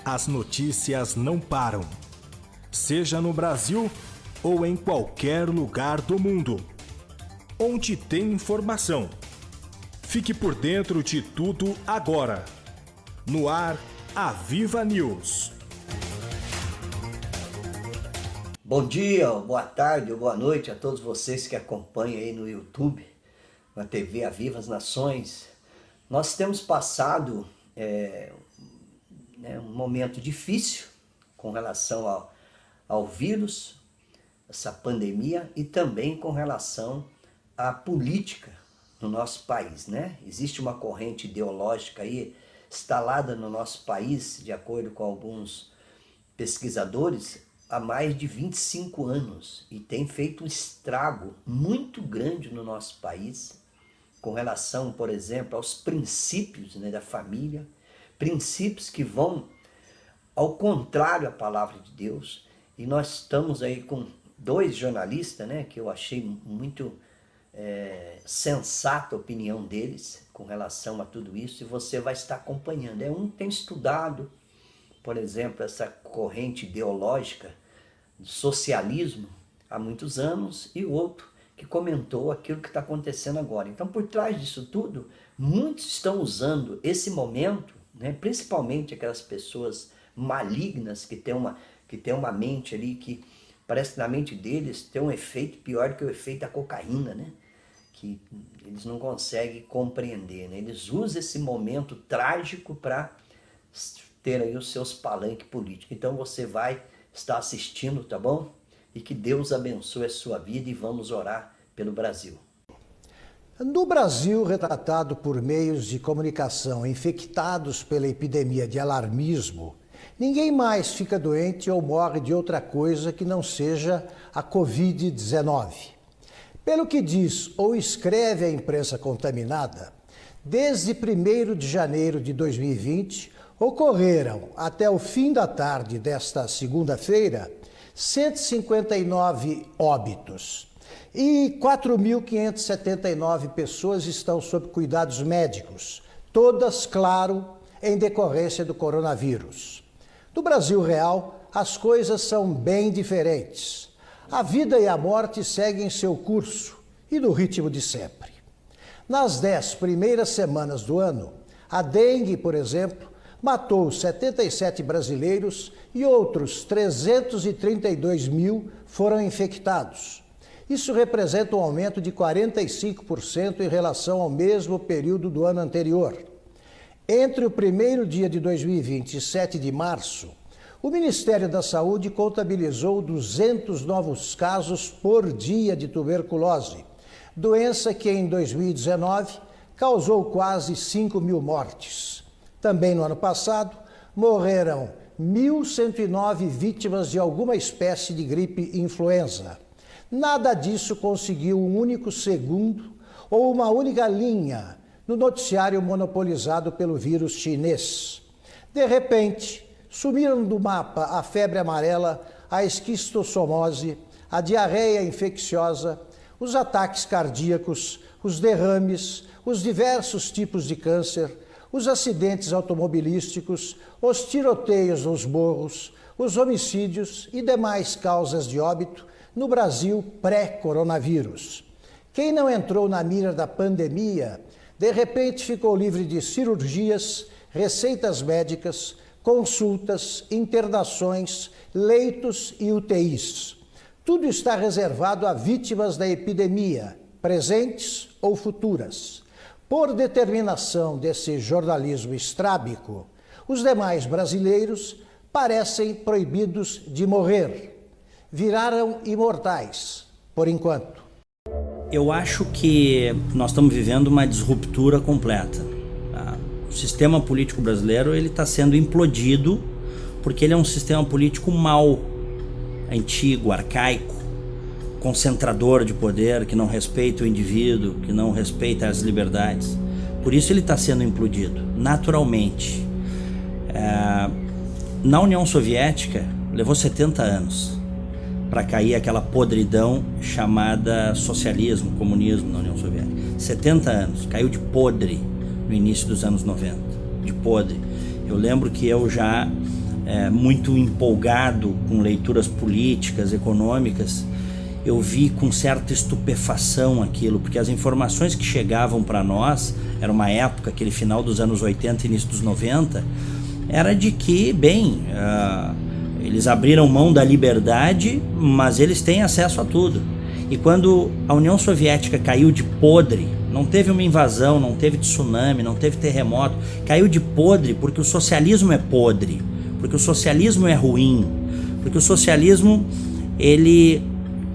As notícias não param, seja no Brasil ou em qualquer lugar do mundo. Onde tem informação. Fique por dentro de tudo agora. No ar, a Viva News. Bom dia, boa tarde ou boa noite a todos vocês que acompanham aí no YouTube, na TV Aviva as Nações. Nós temos passado um momento difícil com relação ao vírus, essa pandemia, e também com relação à política no nosso país, né? Existe uma corrente ideológica aí instalada no nosso país, de acordo com alguns pesquisadores, há mais de 25 anos e tem feito um estrago muito grande no nosso país com relação, por exemplo, aos princípios, né, da família, princípios que vão ao contrário à palavra de Deus. E nós estamos aí com dois jornalistas, né, que eu achei muito sensata a opinião deles com relação a tudo isso, e você vai estar acompanhando. Um tem estudado, por exemplo, essa corrente ideológica do socialismo há muitos anos, e o outro que comentou aquilo que está acontecendo agora. Então, por trás disso tudo, muitos estão usando esse momento, né, principalmente aquelas pessoas malignas que têm uma mente ali que parece que na mente deles tem um efeito pior do que o efeito da cocaína, né? Que eles não conseguem compreender, né? Eles usam esse momento trágico para ter aí os seus palanques políticos. Então você vai estar assistindo, tá bom? E que Deus abençoe a sua vida e vamos orar pelo Brasil. No Brasil, retratado por meios de comunicação infectados pela epidemia de alarmismo, ninguém mais fica doente ou morre de outra coisa que não seja a Covid-19. Pelo que diz ou escreve a imprensa contaminada, desde 1º de janeiro de 2020, ocorreram, até o fim da tarde desta segunda-feira, 159 óbitos e 4.579 pessoas estão sob cuidados médicos, todas, claro, em decorrência do coronavírus. No Brasil real, as coisas são bem diferentes. A vida e a morte seguem seu curso e no ritmo de sempre. Nas 10 primeiras semanas do ano, a dengue, por exemplo, matou 77 brasileiros e outros 332 mil foram infectados. Isso representa um aumento de 45% em relação ao mesmo período do ano anterior. Entre o 1º dia de 2020 e 7 de março, o Ministério da Saúde contabilizou 200 novos casos por dia de tuberculose, doença que em 2019 causou quase 5 mil mortes. Também no ano passado, morreram 1.109 vítimas de alguma espécie de gripe influenza. Nada disso conseguiu um único segundo ou uma única linha no noticiário monopolizado pelo vírus chinês. De repente, sumiram do mapa a febre amarela, a esquistossomose, a diarreia infecciosa, os ataques cardíacos, os derrames, os diversos tipos de câncer, os acidentes automobilísticos, os tiroteios nos morros, os homicídios e demais causas de óbito no Brasil pré-coronavírus. Quem não entrou na mira da pandemia, de repente ficou livre de cirurgias, receitas médicas, consultas, internações, leitos e UTIs. Tudo está reservado a vítimas da epidemia, presentes ou futuras. Por determinação desse jornalismo estrábico, os demais brasileiros parecem proibidos de morrer. Viraram imortais, por enquanto. Eu acho que nós estamos vivendo uma disruptura completa. O sistema político brasileiro está sendo implodido porque ele é um sistema político mau, antigo, arcaico, concentrador de poder, que não respeita o indivíduo, que não respeita as liberdades. Por isso ele está sendo implodido, naturalmente. Na União Soviética, levou 70 anos para cair aquela podridão chamada socialismo, comunismo na União Soviética. 70 anos, caiu de podre no início dos anos 90, de podre. Eu lembro que eu já muito empolgado com leituras políticas, econômicas, eu vi com certa estupefação aquilo, porque as informações que chegavam para nós, era uma época, aquele final dos anos 80 início dos 90, era de que, eles abriram mão da liberdade, mas eles têm acesso a tudo. E quando a União Soviética caiu de podre, não teve uma invasão, não teve tsunami, não teve terremoto, caiu de podre porque o socialismo é podre, porque o socialismo é ruim, porque o socialismo, ele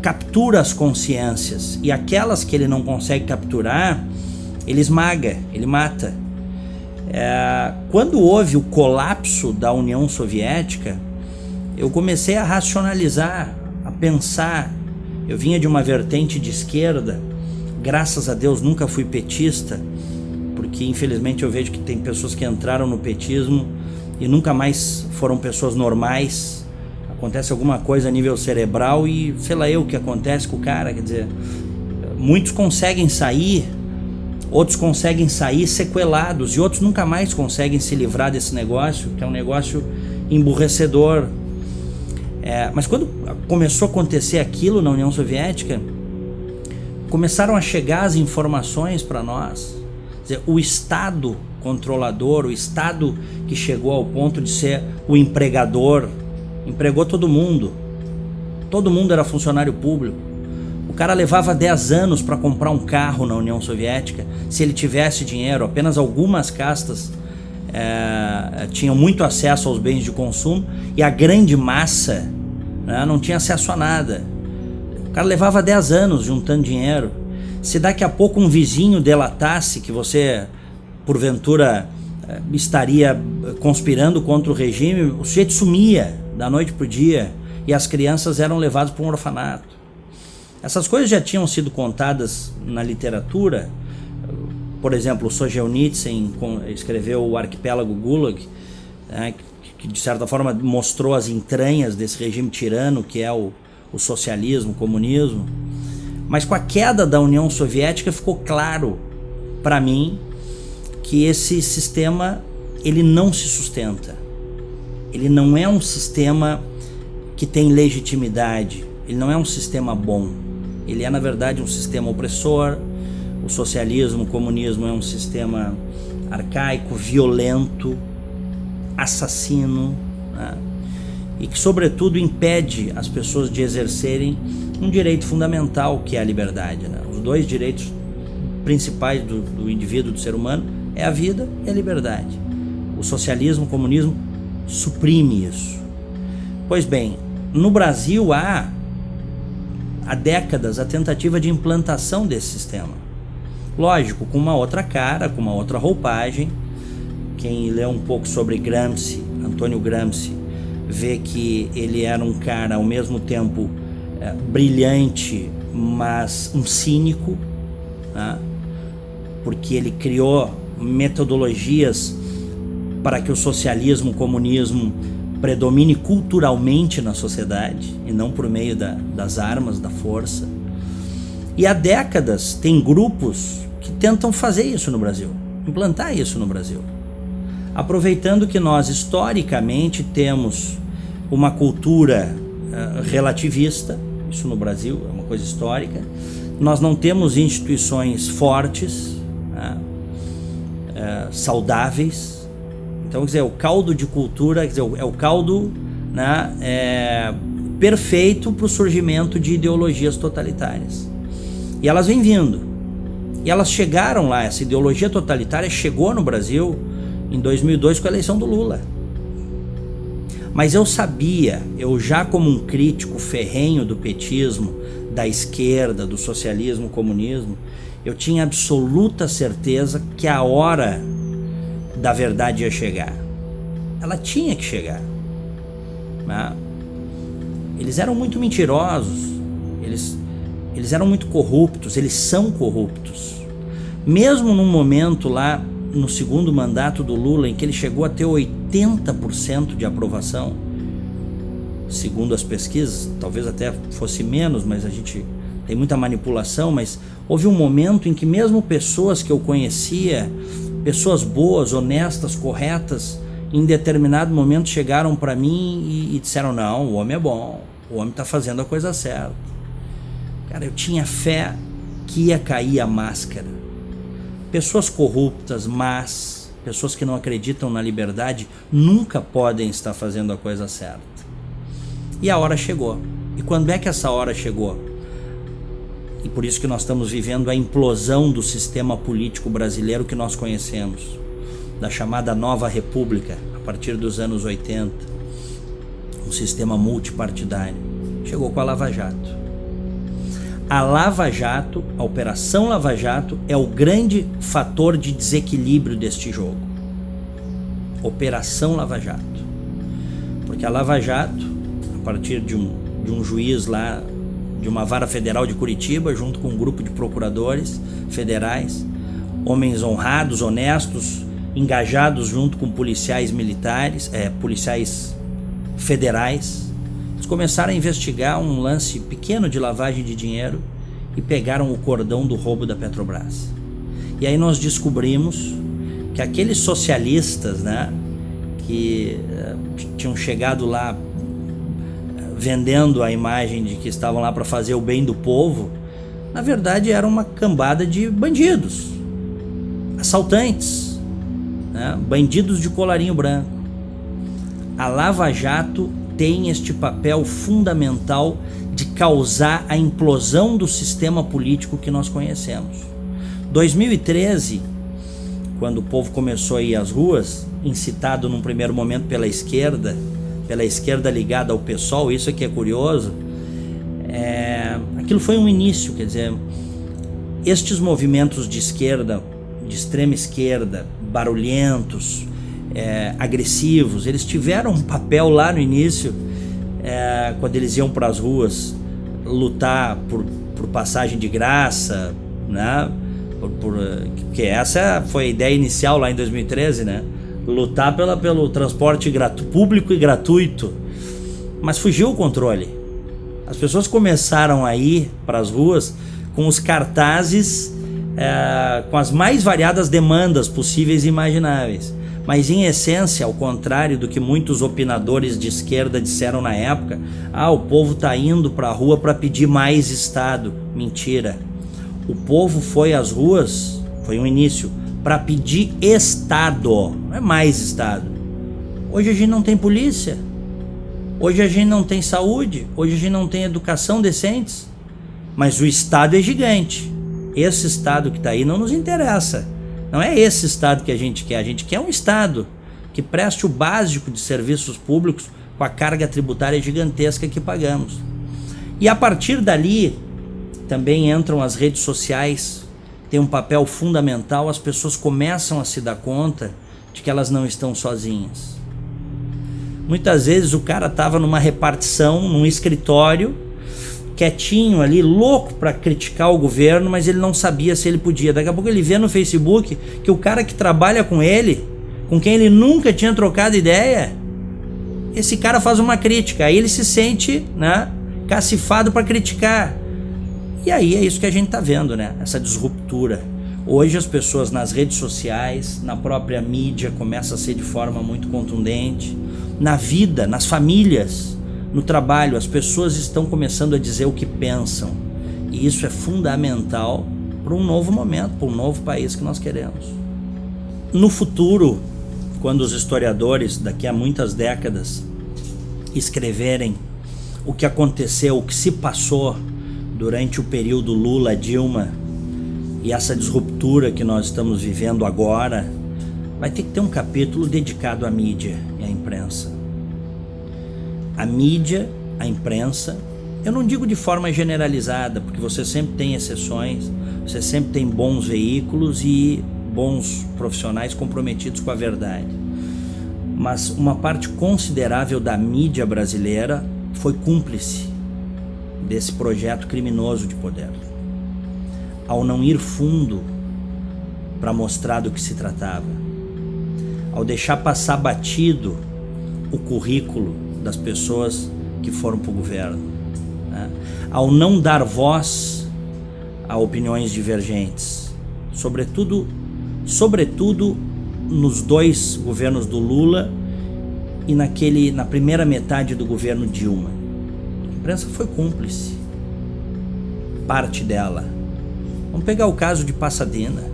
captura as consciências, e aquelas que ele não consegue capturar, ele esmaga, ele mata. Quando houve o colapso da União Soviética, eu comecei a racionalizar, a pensar. Eu vinha de uma vertente de esquerda, graças a Deus nunca fui petista, porque infelizmente eu vejo que tem pessoas que entraram no petismo e nunca mais foram pessoas normais. Acontece alguma coisa a nível cerebral e sei lá o que acontece com o cara, quer dizer, muitos conseguem sair, outros conseguem sair sequelados e outros nunca mais conseguem se livrar desse negócio, que é um negócio emburrecedor. Mas quando começou a acontecer aquilo na União Soviética, começaram a chegar as informações para nós. Quer dizer, o Estado controlador, o Estado que chegou ao ponto de ser o empregador, empregou todo mundo era funcionário público. O cara levava 10 anos para comprar um carro na União Soviética, se ele tivesse dinheiro. Apenas algumas castas tinham muito acesso aos bens de consumo e a grande massa, né, não tinha acesso a nada. O cara levava 10 anos juntando dinheiro. Se daqui a pouco um vizinho delatasse que você, porventura, estaria conspirando contra o regime, o sujeito sumia da noite para o dia e as crianças eram levadas para um orfanato. Essas coisas já tinham sido contadas na literatura. Por exemplo, o Solzhenitsyn escreveu o Arquipélago Gulag, né, que de certa forma mostrou as entranhas desse regime tirano que é o socialismo, o comunismo. Mas com a queda da União Soviética ficou claro para mim que esse sistema, ele não se sustenta. Ele não é um sistema que tem legitimidade, ele não é um sistema bom. Ele é, na verdade, um sistema opressor. O socialismo, o comunismo é um sistema arcaico, violento, assassino, né? E que, sobretudo, impede as pessoas de exercerem um direito fundamental, que é a liberdade, né? Os dois direitos principais do indivíduo, do ser humano, é a vida e a liberdade. O socialismo, o comunismo suprime isso. Pois bem, no Brasil há décadas a tentativa de implantação desse sistema. Lógico, com uma outra cara, com uma outra roupagem. Quem lê um pouco sobre Gramsci, Antônio Gramsci, vê que ele era um cara ao mesmo tempo brilhante, mas um cínico, né? Porque ele criou metodologias para que o socialismo, o comunismo predomine culturalmente na sociedade e não por meio das armas, da força. E há décadas tem grupos que tentam fazer isso no Brasil, implantar isso no Brasil, aproveitando que nós historicamente temos uma cultura relativista. Isso no Brasil é uma coisa histórica. Nós não temos instituições fortes, né, saudáveis. Então, quer dizer, o caldo de cultura, quer dizer, é o caldo, né, perfeito para o surgimento de ideologias totalitárias. E elas vêm vindo. E elas chegaram lá, essa ideologia totalitária chegou no Brasil em 2002 com a eleição do Lula. Mas eu sabia, eu já como um crítico ferrenho do petismo, da esquerda, do socialismo, comunismo, eu tinha absoluta certeza que a hora da verdade ia chegar. Ela tinha que chegar, né? Eles eram muito mentirosos, eles eram muito corruptos, eles são corruptos. Mesmo num momento lá, no segundo mandato do Lula, em que ele chegou a ter 80% de aprovação, segundo as pesquisas, talvez até fosse menos, mas a gente tem muita manipulação, mas houve um momento em que mesmo pessoas que eu conhecia, pessoas boas, honestas, corretas, em determinado momento chegaram para mim e disseram: não, o homem é bom, o homem está fazendo a coisa certa. Cara, eu tinha fé que ia cair a máscara. Pessoas corruptas, más, pessoas que não acreditam na liberdade, nunca podem estar fazendo a coisa certa. E a hora chegou. E quando é que essa hora chegou? E por isso que nós estamos vivendo a implosão do sistema político brasileiro que nós conhecemos, da chamada Nova República, a partir dos anos 80, um sistema multipartidário. Chegou com a Lava Jato. A Lava Jato, a Operação Lava Jato, é o grande fator de desequilíbrio deste jogo. Operação Lava Jato. Porque a Lava Jato, a partir de um juiz lá, de uma vara federal de Curitiba, junto com um grupo de procuradores federais, homens honrados, honestos, engajados junto com policiais militares, policiais federais, eles começaram a investigar um lance pequeno de lavagem de dinheiro e pegaram o cordão do roubo da Petrobras. E aí nós descobrimos que aqueles socialistas, né, que tinham chegado lá vendendo a imagem de que estavam lá para fazer o bem do povo, na verdade era uma cambada de bandidos, assaltantes, né, bandidos de colarinho branco. A Lava Jato tem este papel fundamental de causar a implosão do sistema político que nós conhecemos. 2013, quando o povo começou a ir às ruas, incitado num primeiro momento pela esquerda ligada ao PSOL, isso aqui é curioso, aquilo foi um início, quer dizer, estes movimentos de esquerda, de extrema esquerda, barulhentos, agressivos, eles tiveram um papel lá no início, quando eles iam para as ruas lutar por passagem de graça, né? Porque essa foi a ideia inicial lá em 2013, né? Lutar pelo transporte público e gratuito, mas fugiu o controle. As pessoas começaram a ir para as ruas com os cartazes com as mais variadas demandas possíveis e imagináveis. Mas em essência, ao contrário do que muitos opinadores de esquerda disseram na época, o povo está indo para a rua para pedir mais Estado. Mentira. O povo foi às ruas, foi um início, para pedir Estado, não é mais Estado. Hoje a gente não tem polícia, hoje a gente não tem saúde, hoje a gente não tem educação decentes, mas o Estado é gigante. Esse Estado que está aí não nos interessa. Não é esse Estado que a gente quer um Estado que preste o básico de serviços públicos com a carga tributária gigantesca que pagamos. E a partir dali também entram as redes sociais, tem um papel fundamental, as pessoas começam a se dar conta de que elas não estão sozinhas. Muitas vezes o cara estava numa repartição, num escritório, quietinho ali, louco para criticar o governo, mas ele não sabia se ele podia. Daqui a pouco ele vê no Facebook que o cara que trabalha com ele, com quem ele nunca tinha trocado ideia, esse cara faz uma crítica, aí ele se sente, né, cacifado para criticar. E aí é isso que a gente está vendo, né? Essa disruptura. Hoje as pessoas nas redes sociais, na própria mídia, começa a ser de forma muito contundente. Na vida, nas famílias, no trabalho, as pessoas estão começando a dizer o que pensam. E isso é fundamental para um novo momento, para um novo país que nós queremos. No futuro, quando os historiadores, daqui a muitas décadas, escreverem o que aconteceu, o que se passou durante o período Lula-Dilma e essa disruptura que nós estamos vivendo agora, vai ter que ter um capítulo dedicado à mídia e à imprensa. A mídia, a imprensa, eu não digo de forma generalizada, porque você sempre tem exceções, você sempre tem bons veículos e bons profissionais comprometidos com a verdade. Mas uma parte considerável da mídia brasileira foi cúmplice desse projeto criminoso de poder, ao não ir fundo para mostrar do que se tratava, ao deixar passar batido o currículo das pessoas que foram para o governo, né? Ao não dar voz a opiniões divergentes, sobretudo nos dois governos do Lula e na primeira metade do governo Dilma. A imprensa foi cúmplice, parte dela. Vamos pegar o caso de Passadena.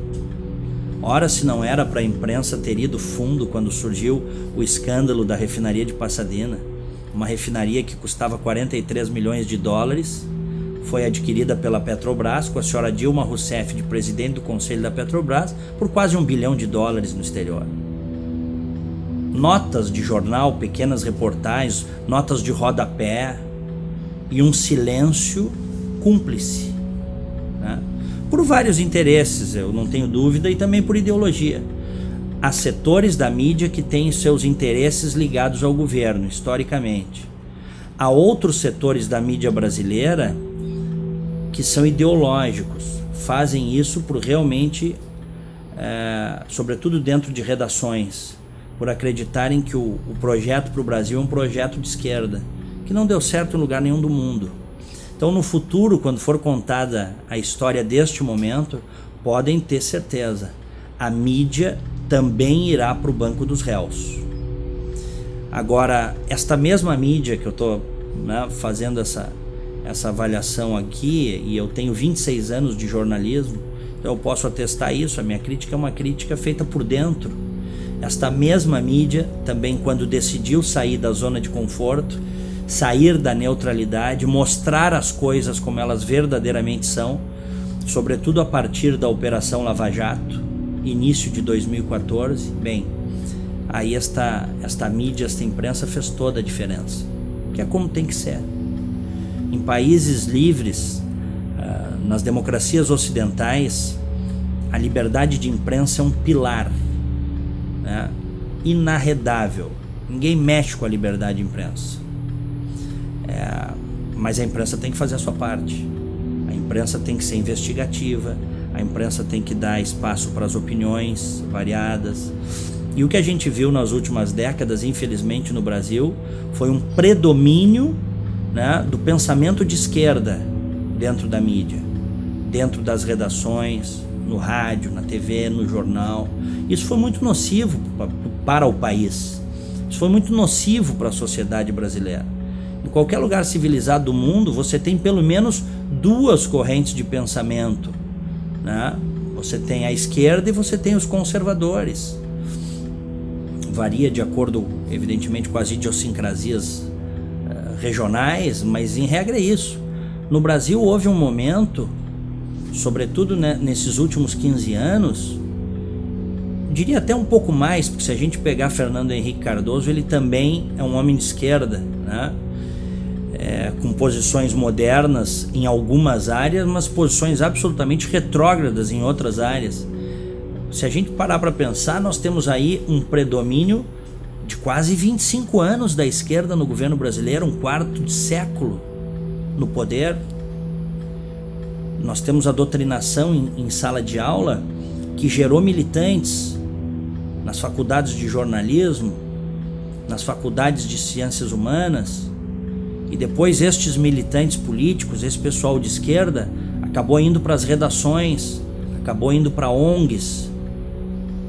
Ora, se não era para a imprensa ter ido fundo quando surgiu o escândalo da refinaria de Passadena, uma refinaria que custava 43 milhões de dólares, foi adquirida pela Petrobras, com a senhora Dilma Rousseff de presidente do conselho da Petrobras, por quase $1 bilhão no exterior. Notas de jornal, pequenas reportagens, notas de rodapé e um silêncio cúmplice, né? Por vários interesses, eu não tenho dúvida, e também por ideologia. Há setores da mídia que têm seus interesses ligados ao governo, historicamente. Há outros setores da mídia brasileira que são ideológicos, fazem isso por realmente, sobretudo dentro de redações, por acreditarem que o projeto para o Brasil é um projeto de esquerda, que não deu certo em lugar nenhum do mundo. Então, no futuro, quando for contada a história deste momento, podem ter certeza, a mídia também irá para o banco dos réus. Agora, esta mesma mídia que eu estou fazendo essa avaliação aqui, e eu tenho 26 anos de jornalismo, então eu posso atestar isso, a minha crítica é uma crítica feita por dentro. Esta mesma mídia também, quando decidiu sair da zona de conforto, sair da neutralidade, mostrar as coisas como elas verdadeiramente são, sobretudo a partir da Operação Lava Jato, início de 2014, bem, aí esta mídia, esta imprensa fez toda a diferença, que é como tem que ser. Em países livres, nas democracias ocidentais, a liberdade de imprensa é um pilar, né, inarredável. Ninguém mexe com a liberdade de imprensa. Mas a imprensa tem que fazer a sua parte. A imprensa tem que ser investigativa, a imprensa tem que dar espaço para as opiniões variadas. E o que a gente viu nas últimas décadas, infelizmente no Brasil, foi um predomínio, né, do pensamento de esquerda dentro da mídia, dentro das redações, no rádio, na TV, no jornal. Isso foi muito nocivo para o país. Isso foi muito nocivo para a sociedade brasileira. Em qualquer lugar civilizado do mundo, você tem pelo menos duas correntes de pensamento, né? Você tem a esquerda e você tem os conservadores. Varia de acordo, evidentemente, com as idiosincrasias regionais, mas em regra é isso. No Brasil houve um momento, sobretudo nesses últimos 15 anos, diria até um pouco mais, porque se a gente pegar Fernando Henrique Cardoso, ele também é um homem de esquerda, né? Com posições modernas em algumas áreas, mas posições absolutamente retrógradas em outras áreas. Se a gente parar para pensar, nós temos aí um predomínio de quase 25 anos da esquerda no governo brasileiro, um quarto de século no poder. Nós temos a doutrinação em sala de aula que gerou militantes nas faculdades de jornalismo, nas faculdades de ciências humanas, e depois estes militantes políticos, esse pessoal de esquerda, acabou indo para as redações, acabou indo para ONGs,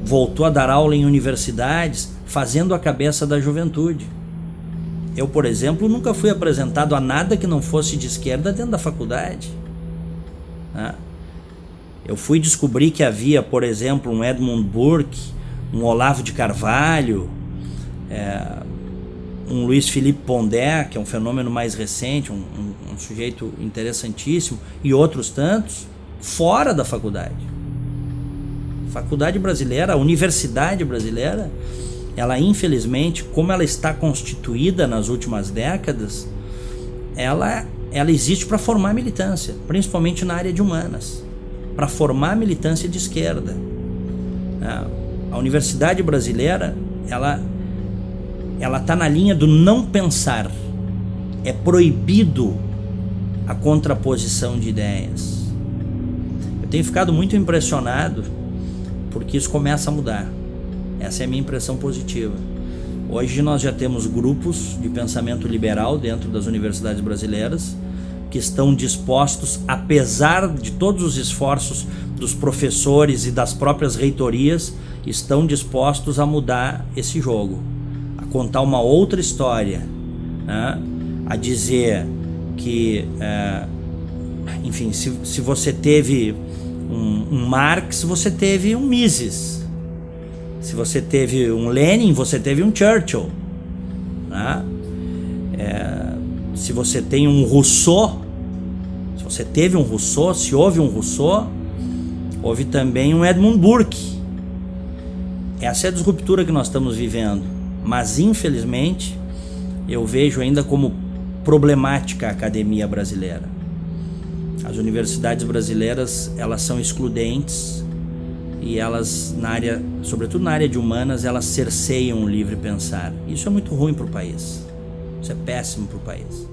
voltou a dar aula em universidades, fazendo a cabeça da juventude. Eu, por exemplo, nunca fui apresentado a nada que não fosse de esquerda dentro da faculdade. Eu fui descobrir que havia, por exemplo, um Edmund Burke, um Olavo de Carvalho, um Luiz Felipe Pondé, que é um fenômeno mais recente, um sujeito interessantíssimo, e outros tantos, fora da faculdade. A faculdade brasileira, a universidade brasileira, ela infelizmente, como ela está constituída nas últimas décadas, ela existe para formar militância, principalmente na área de humanas, para formar militância de esquerda. A universidade brasileira, ela está na linha do não pensar. É proibido a contraposição de ideias. Eu tenho ficado muito impressionado porque isso começa a mudar. Essa é a minha impressão positiva. Hoje nós já temos grupos de pensamento liberal dentro das universidades brasileiras que estão dispostos, apesar de todos os esforços dos professores e das próprias reitorias, estão dispostos a mudar esse jogo, a contar uma outra história, né? A dizer que, enfim, se você teve um Marx, você teve um Mises. Se você teve um Lenin, você teve um Churchill, né? Se você tem um Rousseau, se você teve um Rousseau, se houve um Rousseau, houve também um Edmund Burke. Essa é a disruptura que nós estamos vivendo, mas infelizmente eu vejo ainda como problemática a academia brasileira. As universidades brasileiras, elas são excludentes e elas, sobretudo na área de humanas, elas cerceiam o livre pensar. Isso é muito ruim para o país, isso é péssimo para o país.